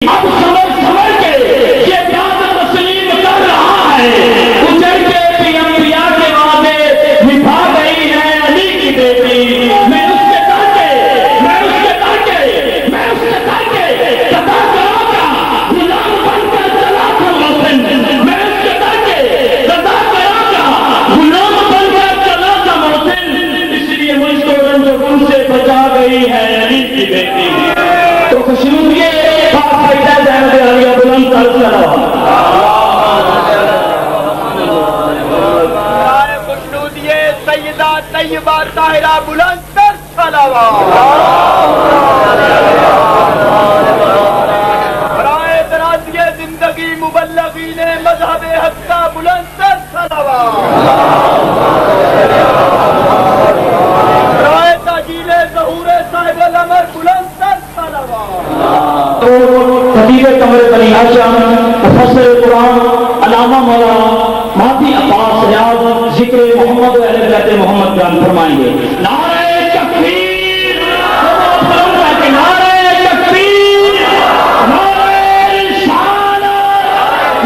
अब समझ समझ के ये प्यार तस्लीम कर रहा है। उजड़ के भी अंबिया के वादे निभा गई है अली की बेटी। मैं उसके ताके सदा करागा गुलाम बनकर चला था मोहसिन। मैं उसके ताके सदा करागा गुलाम बनकर चला था मोहसिन। इसलिए मुझको रंजो गम से बचा गई है अली की बेटी। तो खुशनुदी बुलंद खुशनूदिये सैयदा तैयबा ताहिरा बुलंद सलावा। बराए दराज़िये जिंदगी मुबल्लगीने मज़हबे हक़ का बुलंद सलावा। बराए ताजीले ज़हूरे साहिबुल अमर बुलंद सलावा। खतीब कमर बनी हाशिम मुफस्सिर कुरान अल्लामा मौलाना महदी अब्बास रियाज जिक्र मोहम्मद व अहले बैत मोहम्मद बयान फरमाएंगे। नारे तकबीर, नारे तकबीर, नारे रिसालत,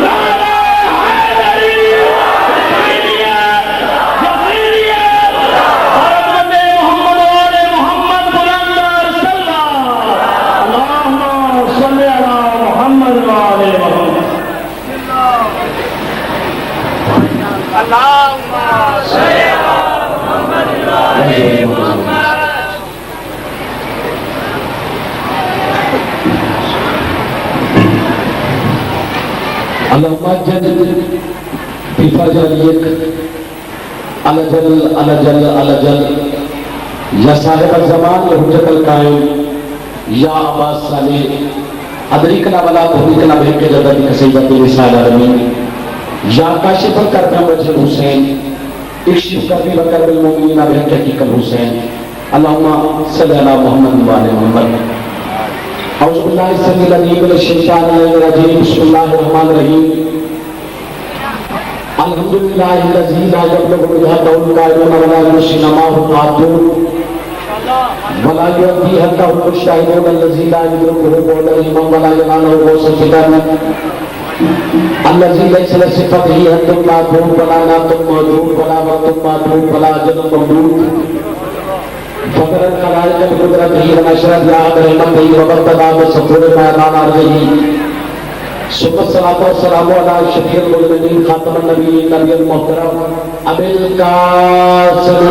नारे हैदरी, जफरीयत, हज़रत मोहम्मद व आले मोहम्मद बुलंद सल्लल्लाहु अल्लाहुम्मा सल्ली अला मोहम्मद व आले मोहम्मद। अल्लाहुम्मा सल्ली अला मोहम्मद व आले मोहम्मद। अल्लाहुम्मा जल बिफजलिक अलजल या साहिब ज़मान या हुज्जतल कायम या अब्बास सालेह अदरिकना वला तुदरिकना बिहिक जद्दती कसीदतुल रिसाल अलमीन या काशिफल करबी वजह हुसैन इक्शिफ करबी वकरबिल मोमिनीना बिहिक हकीकल हुसैन। अल्लाहुम्मा सल्ली अला मोहम्मद व आले मोहम्मद। औज़ु बिल्लाहि समीउल अलीम मिनश शैतानिर रजीम। बिस्मिल्लाहिर रहमानिर रहीम। अल्हम्दुलिल्लाहिल्लज़ी ला यब्लुगु बिहक़्क़िल कायिनून वला युहसिनु माहु क़ातून वला युअद्दी हक़्क़हु मुश्ताहिदून अल्लज़ी ला युदरिकुहु क़ौलुल इमाम वला यनालुहु ग़ौसुल फ़िदान अल्लज़ी लैसा लिसिफ़तिही हद्दुन मादूद वला नातुन मौजूद वला वक़्तुन मादूद वला अजलुन ममदूद फ़क़रत ख़लाइक़ बिक़ुदरतिही व नशरत बिहिम्मतिही व बरतदा बिसफ़ूरि मैदान अर्ज़िही। सुम्मा सलातो वस्सलामु अला शफ़ीइल मुज़निबीन ख़ातमुन नबिय्यीन नबियुल मुहतरम अबिल क़ासिम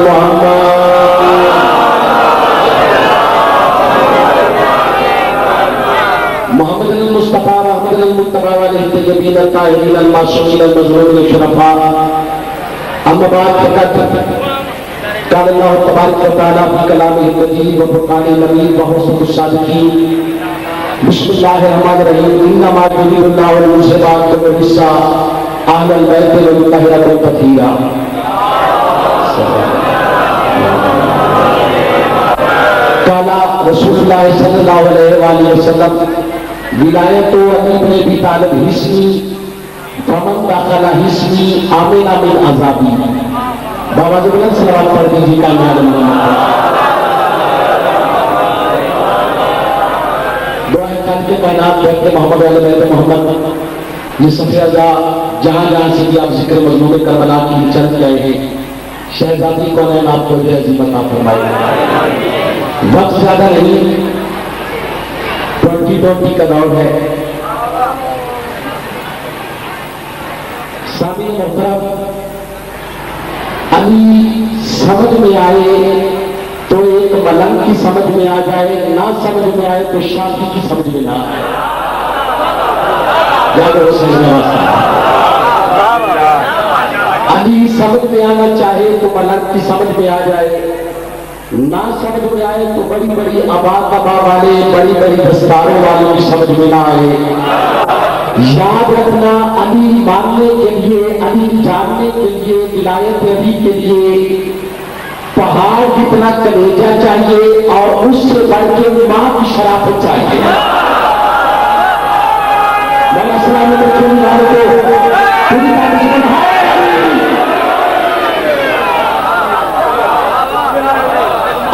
मुहम्मद मुस्तफ़ा रहमतुल मुत्तबा अलैहि तय्यबीन ताहिरीन अल मासूमीन अल मज़लूमीन शुरफ़ा। अम्मा बाद फ़क़द क़ाल अल्लाहु तबारक व तआला फ़ी कलामिहिल मजीद व फ़ुरक़ानिल हमीद व हुस्निस सादिक़ीन। बिस्मिल्लाहिर रहमानिर रहीम। इन्नमा युरीदुल्लाहु लियुज़हिबा अन्कुम रिज्सा अहलल बैत व युत्तहिरकुम तत्हीरा। क़ाला रसूलुल्लाह सल्लल्लाहु अलैहि वसल्लम विलायत अली इब्न अबी तालिब हिस्नी फमन दखला हिस्नी आमिना मिन अज़ाबी। बाबा जी बुलंद सलावत पढ़ दीजिए। कामयाब के कायनात बैठे मोहम्मद अहले बैत मोहम्मद। ये सफ़ेदा जहाँ जहाँ से भी आप जिक्र मज़मून करबला की चल गए हैं। शहजादी कौन आपको अजीमत आप फरमाए। वक्त ज्यादा नहीं, 2020 का दौर है। सामी मोहतरम, अली समझ में आए तो एक मलंग की समझ में आ जाए, ना समझ में आए तो शादी की समझ में ना आए। अली समझ में आना चाहे तो मलंग की समझ में आ जाए, ना समझ में आए तो बड़ी बड़ी आबा वाले बड़ी बड़ी दस्तारों वालों की समझ में ना आए। याद रखना, अली मानने के लिए, अली जानने के लिए, विलायत अली के लिए पहाड़ कितना कलेजा चाहिए और उससे बढ़ के मां की शराफत चाहिए।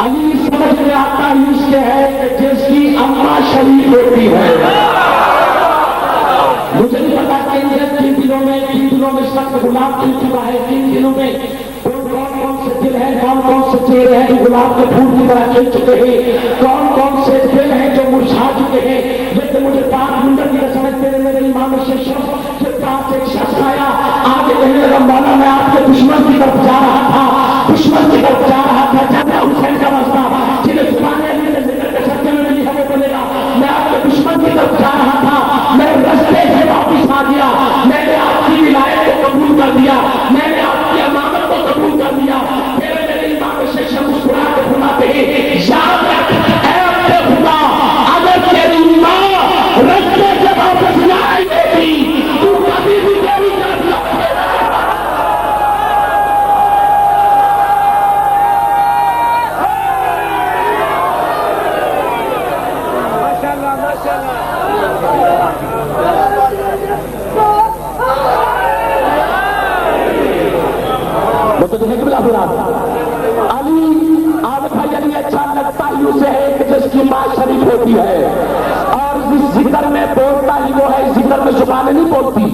अली समझ में आता ही उसके है जिसकी अम्मा शरीफ होती है। गुलाब के फूल की तरह खिल चुके हैं, कौन कौन से दिल हैं जो मुरझा चुके हैं। जैसे मुझे पाक मुंडन की समझते हुए मेरे इमाम शेख के पास एक शख्स आया, आगे कहने लगा मौला मैं आपके दुश्मन की तरफ जा रहा था, दुश्मन की तरफ जा रहा था। जब हुसैन का मसला जिन्हें जुबानें सत्य में मिली हमें बोलेगा मैं आपके दुश्मन की तरफ जा रहा था, मैं रास्ते से वापिस आ गया, मैंने आपकी विलायत को कबूल कर दिया, मैंने आपकी अमानत को कबूल कर दिया। फिर मेरे इमाम शेख मुस्कुरा के फरमाते हैं याद रख ऐ अपने खुदा, अगर तेरी माँ रास्ते से वापस न आएगी तू कभी भी मेरी तरफ न आएगा। अली आदत भाई अली अच्छा लगता ही उसे है कि जिसकी माँ शरीफ होती है, और जिस जिक्र में बोलता ही वो है, इस जिक्र में जुबानें नहीं बोलती,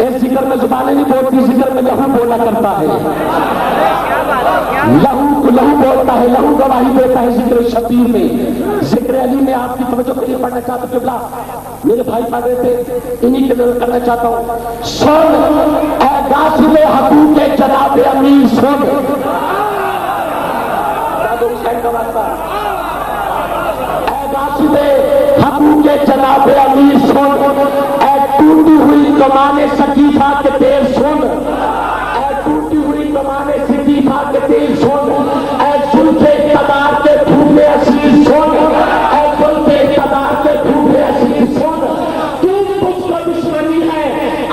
इस जिक्र में जुबानें नहीं बोलती, जिक्र में लहू बोला करता है, लहू लहू बोलता है, लहू गवाही देता है जिक्र शबीर में। जिक्र अली में आपकी तवज्जो के लिए पढ़ना चाहता हूं, मेरे भाई पढ़ रहे थे, इन्हीं के लिए करना चाहता हूं। सुन ऐ गासिबे हकूक के जनाबे अमीर, सुन ऐ गासिबे हकूक के जनाबे अमीर सुन, ऐ टूटी हुई कमाने सकीफा के देर सुन, ऐ टूटी हुई कमाने सकीफा के देर सुन, ऐ जुल्फे इक़्तिदार के फूले असीर सुन, ऐ जुल्फे इक़्तिदार के फूले असीर सुन। तुम मुझको दुश्मनी है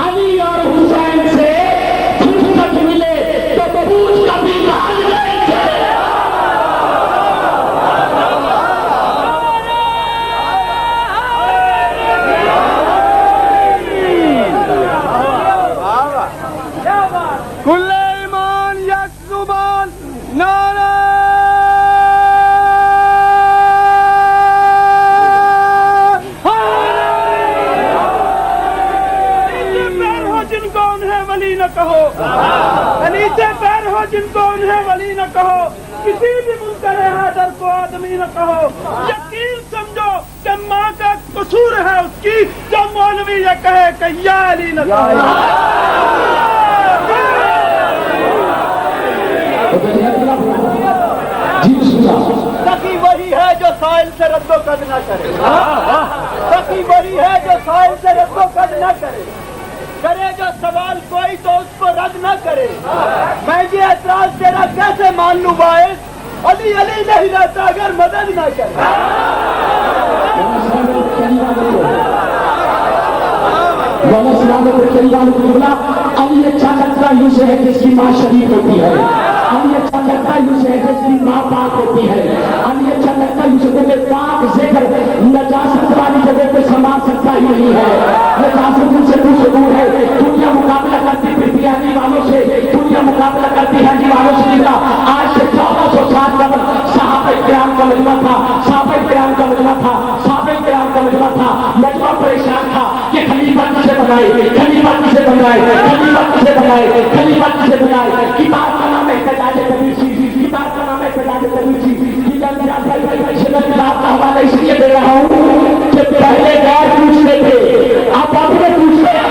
अली और हुसैन से, फुर्सत मिले तो बबूज कभी मान जाएंगे। कुल्ले ईमान यक जुबान नारा पैर हो जिनको उन्हें वली न कहो, नीचे पैर हो जिनको उन्हें वली न कहो, किसी भी मुनकर हैदर को आदमी न कहो। यकीन समझो कि माँ का कसूर है उसकी, जो मौलवी ये कहे कि या अली न कहो। सखी वही है जो साइल से रद्दो कद न करे, सखी वही है जो साइल से रद्दो कद न करे, करे जो सवाल कोई तो उसको रद्द न करे। मैं ये एतराज तेरा कैसे मान लूं बाइस, अली अली नहीं रहता अगर मदद न करे। अली अच्छा लगता है उसे है जिसकी माँ शरीफ होती है, अली अच्छा लगता है उसे है जिसकी माँ पाक होती है, अली अच्छा लगता है उसे मेरे पाक जिक्र नजासत वाली जगह पे समा सकता ही नहीं है। नजासत से कुछ दूर है, दुनिया मुकाबला करती फिरती है अली वालों से, दुनिया मुकाबला करती है अली वालों से। आज से 1400 साल कबल साहब-ए-किराम का मजमा था, साहब-ए-किराम का मजमा था, साहब-ए-किराम का मजमा था। मजमा परेशान था कि खलीफा किसे बनाए, खलीफा किसे बनाए, खलीफा किसे बनाए, खलीफा किसे बनाए। किताब का नाम है इत्तेजाज तबरीज़ी, किताब का नाम है इत्तेजाज तबरीज़ी। किताब का हवाला इसलिए दे रहा हूँ कि पहले गैर पूछते थे, आप अपने पूछते हैं।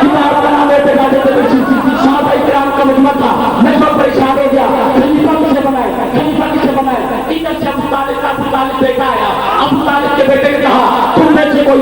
किताब का नाम है इत्तेजाज तबरीज़ी, साहब-ए-किराम का मजमा था। मैं सब परेशान हो गया, खलीफा किसे बनाए, खलीफा किसे बनाए। इधर से अबू तालिब का बेटा आया, अबू तालिब के बेटे ने कहा तुम में से कोई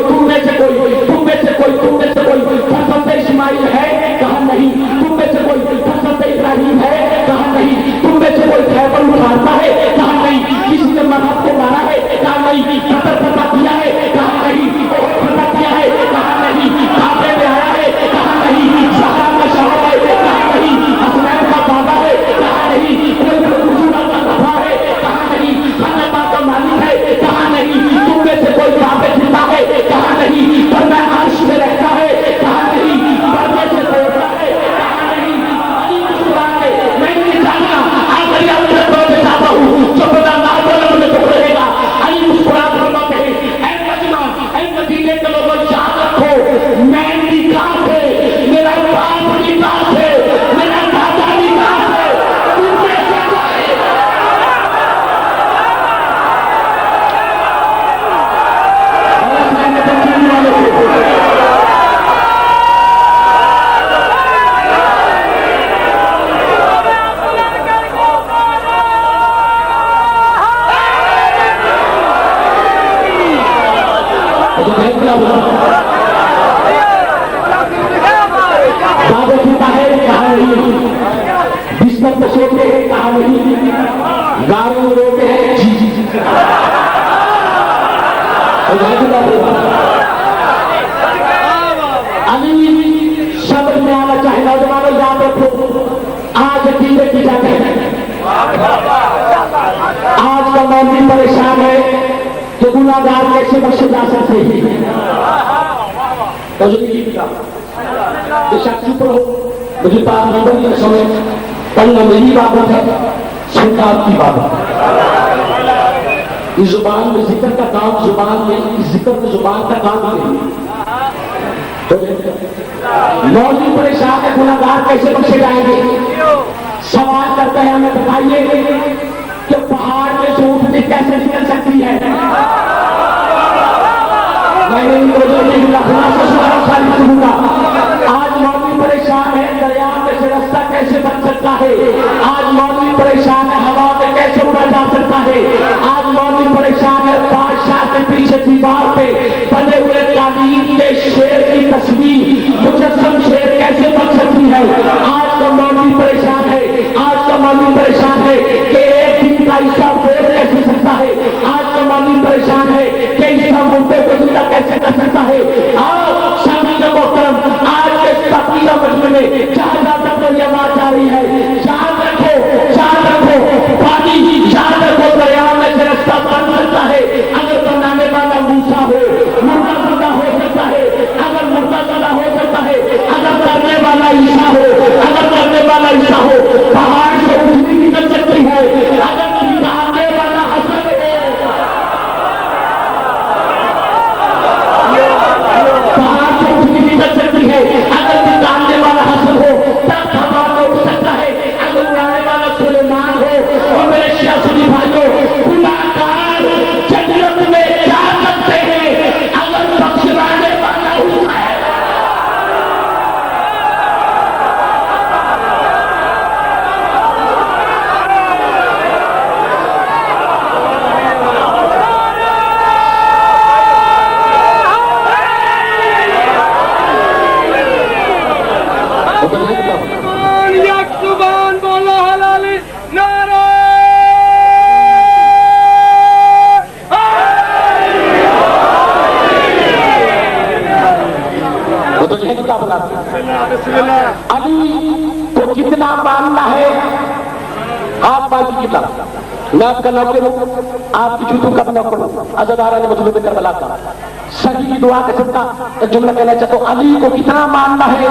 बाबा की ताहिर कहा नहीं, बिस्तर पर सोते हैं कहा नहीं, गारों में रोते हैं जी जी जी। अली शब्द में आना चाहे नौजवानों याद रखो, आज अकीदे की जाते हैं। आज का मौलवी परेशान है कि गुनाहगार कैसे बख्शे जा सकते हैं। बेशक चुप रहो, मुझे बात नहीं बनती समय पढ़ना मेरी बात है, सुनना आपकी बात है। इस जुबान में जिक्र का काम जुबान में, इस जिक्र में जुबान का काम नहीं। मौलवी परेशान है, गुनाहगार कैसे बख्शे जाएंगे। सवाल करते हैं, हमें बताइए कि पहाड़ में से ऊँटनी कैसे निकल सकती है। मैंने इन लोगों की सुनूंगा। आज मौलवी परेशान है, दरिया में से रास्ता कैसे बन सकता है। आज मौलवी परेशान है, हवा में कैसे उड़ा जा सकता है। आज मौलवी परेशान है, बादशाह के पीछे दीवार पे बने हुए कालीन के शेर की तस्वीर मुजस्सम शेर कैसे बन सकती है। आज का मौलवी परेशान है, आज का मौलवी परेशान है कि एक दिन का हिस्सा फेर कैसे सकता है। आज का मौलवी परेशान है कि हिस्सा मुद्दे को जिंदा कैसे कर सकता है। आओ शादी का मोहतरम, आज के तकरीर मजमे में जहां तक तो यह बात जारी है, याद रखो पानी याद रखो, दरिया में से रास्ता बन सकता है अगर बनाने वाला मूसा हो, मुर्दा जुदा हो सकता है अगर मुर्दा जुदा हो सकता है, अगर करने वाला ईसा हो, अगर करने वाला ईसा हो, पहाड़ से उठनी निकल सकती है अगर निकालने वाला हसन है। पहाड़ से उठनी निकल सकती है अगर निकालने वाला हसन हो, तब हवा में उठ सकता है अगर उड़ाने वाला सुलेमान हो। और मेरे शियासुनी भाइयों, गुनाहगार जन्नत में जा सकते हैं अगर बख्शवाने वाला होता है। जुबान बोलो हलाली नारे। अभी तो कितना मानना है आप बाकी कितना, मैं आपका नौकर हूं, आपकी जूतों का नौकर हूं। अज़ादारा ने मजलूम करबला का सही की दुआ का सबका एक जुमला कहना चाहता हूं। अली को कितना मानना है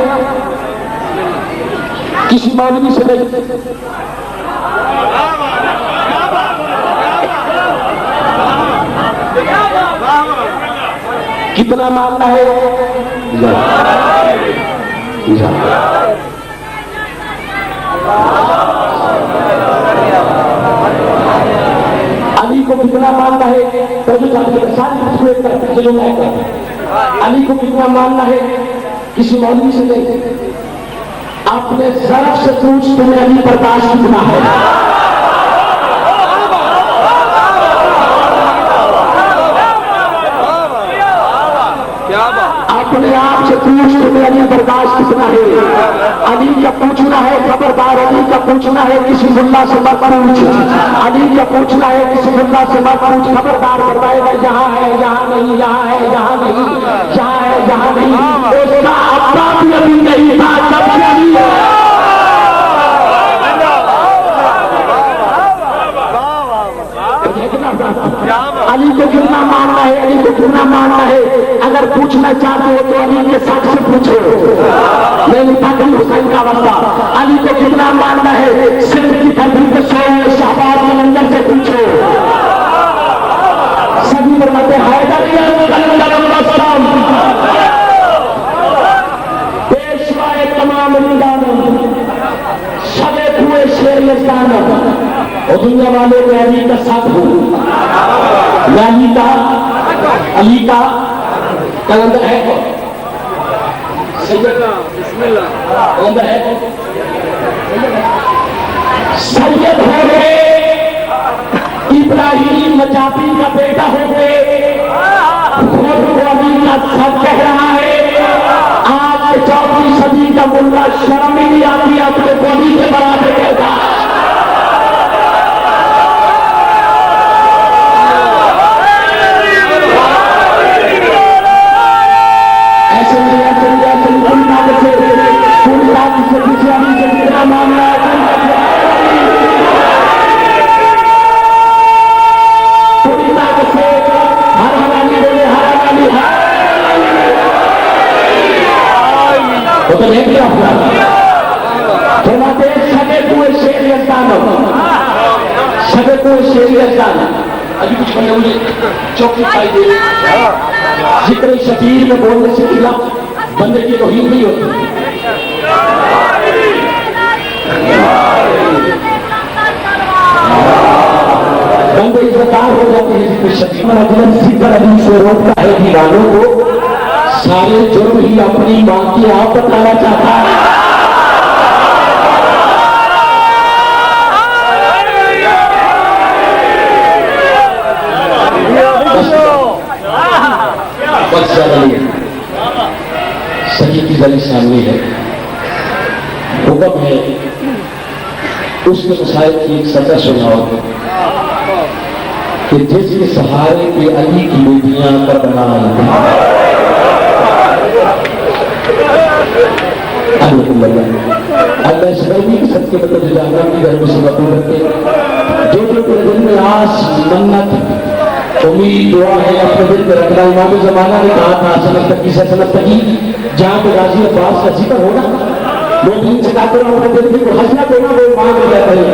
किसी मौलवी से नहीं। कितना मानना है अली को कितना मानना है। अली को कितना मानना है किसी मौलवी से नहीं। अपने सर्फ से पूछ तुम्हें अली बर्दाश्त कितना है। अपने आप से पूछ तुम्हें अली बर्दाश्त कितना है। अली का पूछना है खबरदार, अली का पूछना है किसी मुल्ला से मत पूछ। अली का पूछना है किसी मुल्ला से मत पूछ, खबरदार बताएगा यहाँ है यहाँ नहीं, यहाँ है यहाँ नहीं, यहाँ है यहाँ नहीं। उसका अपना भी अभी नहीं था, जब भी अली है। अली को कितना मानना है, अली को कितना मानना है। अगर पूछना चाहते हो तो अली के साथ से पूछो। मैंने फातिल हुसैन का वास्ता, अली को कितना मानना है सिर्फ की फैक्ट्री के शहबाज मंदिर से पूछो। सभी फरमाते पेशवाए तमाम सबे हुए शेर और दुनिया वाले में अली का साथ हो, अली का कलंदर है, कलंदर है, सैयद हो गए, इब्राहिम नजाफी का बेटा हो गए, अली सच सच कह रहा है। आज के 4वीं सदी का मुल्ला शर्म ही नहीं आती अपने बॉडी के बराबर कहता है। तो नहीं किया फरमाते सगे कुएं शेरियत दानव, सगे कुएं शेरियत दानव। अभी कुछ करने मुझे चौकी दिखाई दे रही। जिक्र शकीर में बोलने से खिलाफ बंदे की तौहीन नहीं होती। बंदे इज्जतदार हो जाते हैं जिक्र शकीर में। जिक्र अभी से रोकता है दीवानों को, सारे जुर्म ही अपनी मां की आप बताना चाहता है। बस सही की गली सामने है, हुक्म है उसके मसाइल की एक सजा सुनाओ कि जिसके सहारे के अली की बेटियां पर बना अल्लाह शर्मी के सबके मतलब जाना की घर में सबक रखे। जो जो तेरे दिल में आस मन्नत उम्मीद दुआ है अपने दिल में रखना। इमाम जमाना ने कहा था सनत तकी से सनत तकी, जहाँ पे गाजी अब्बास का जिक्र होगा लोग इनसे कहते हैं अपने दिल को हंसना देना वो मांग जाता है।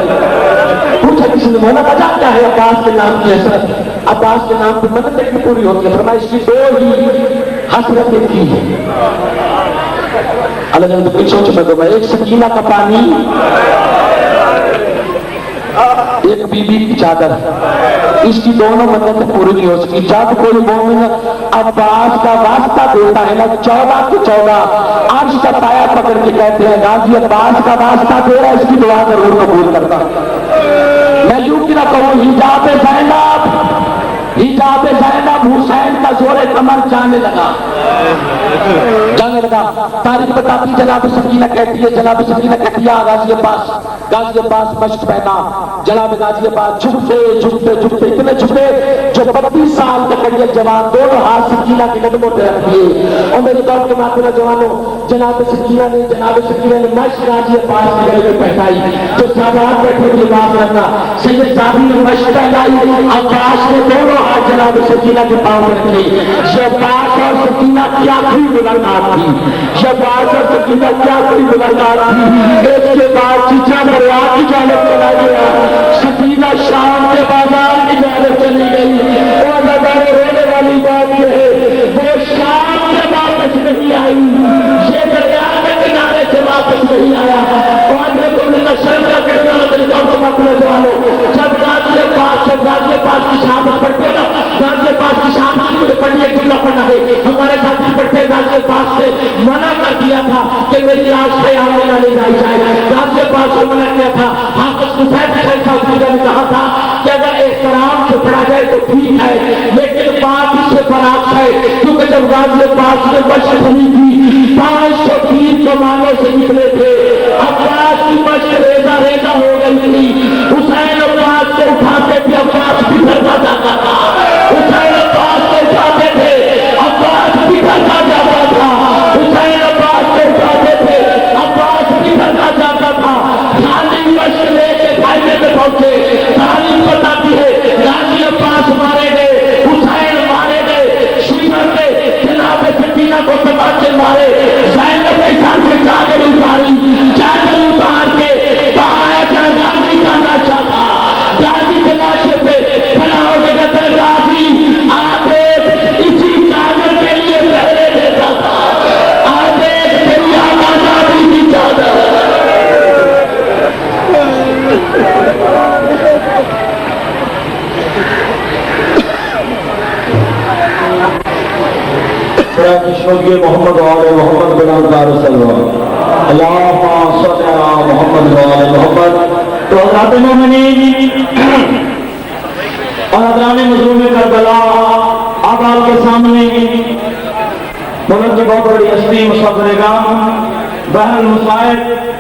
पूछा किसी ने मौला वजह क्या है अब्बास के नाम की हसरत? अब्बास के नाम की मन्नत की पूरी होती है। फरमाया इसकी दो ही हसरतें की है। अलग अलग सोच में दो, एक सकीना का पानी, एक बीबी की चादर। इसकी दोनों मन्नत पूरी नहीं हो सकी। जब कोई मोमिन अब्बास का वास्ता देता है ना 14 के 14 अर्श का पाया पकड़ के कहते हैं गाजी अब्बास का वास्ता दे रहा है, इसकी दुआ जरूर कबूल करता। मैं यूं कि ना कहूं हिजाब ज़ैनब हुसैन का जोरे कमर जाने लगा। तारीख बताती जनाब सकीना कहती है, जनाब सकीना कहती है गाजी अब्बास मश्क पहना। जनाब गाजी अब्बास झुकते इतने झुके जो 32 साल तक करिए जवान दोनों हाथ सकीना के कदमों पे रख दिए। और मेरे दौर के मामले जवानों जनाब सकीना ने मश्क गाजी अब्बास के गले में पहनाई। जो साहब बैठे हुए बात रखना सैयद साहबी ने मश्क पहनाई। अब्बास ने दोनों हाथ जनाब सकीना के पांव में रखे। अब्बास और सकीना क्या थी मुलाकात थी, शबाज और सकीना क्या कोई मुलाकात थी। इसके बाद चीचा दरिया की जानब चला गया, सकीना शाम के बाजार की जानब चली गई। और नजारे रोने वाली बात यह है वो शाम से वापस नहीं आई, ये दरिया के किनारे से वापस नहीं आया। और तुमने शर्म का कहना जब गाजी पास की शाम पढ़ते ना, गाजी पास की शाम पढ़िए जुमला पढ़ना है। हमारे साथी पढ़ते गाजी पास से मना कर दिया था कि मेरी लाश से आगे ना ले जाई जाए। गाजी पास को मना किया था। हाफिज हुसैन ने कहा था कि अगर एहतराम से पढ़ा जाए तो ठीक है, लेकिन बात इससे बराबर है क्योंकि जब गाजी पास ने मश्क बनी थी 503 कमानों से निकले थे। अब्बास की मश्क रेजा हो गई थी। हुसैन अब्बास को उठाते थे, अब्बास बिखरता जाता था। हुसैन अब्बास को उठाते थे, अब्बास बिखरता जाता था। हुसैन अब्बास को उठाते थे, अब्बास बिखरता जाता था। खाली मश्क लेके खाने में पहुंचे। तारीख बताती है गाजी अब्बास मारे गए, हुसैन मारे गए, शिमर में जनाब सकीना को तमाचे मारे। ज़ैनब के साथ में चादर उतारी, चादर उतार के बाहर गाजी जाना चाहता। गाजी के लाशे पे खड़ा हो गया गाजी आगे इसी चादर के लिए पहले देता था। आगे तेरी आजादी की चादर। मोहम्मद वाले मोहम्मद गुलामदार मोहम्मद वाले मोहम्मद। तो हज़रात मोमिनीन और हज़रात मज़लूम करबला अब आपके सामने उनकी बहुत बड़ी हस्ती मुसव्वरेगा बहन मुसाहिब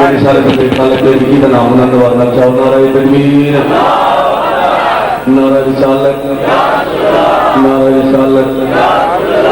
मेरे सारे देखा लगे जी का नाम ना नवाजना चाहो नारा तकबीर नारा रिसालत नारा रिसालत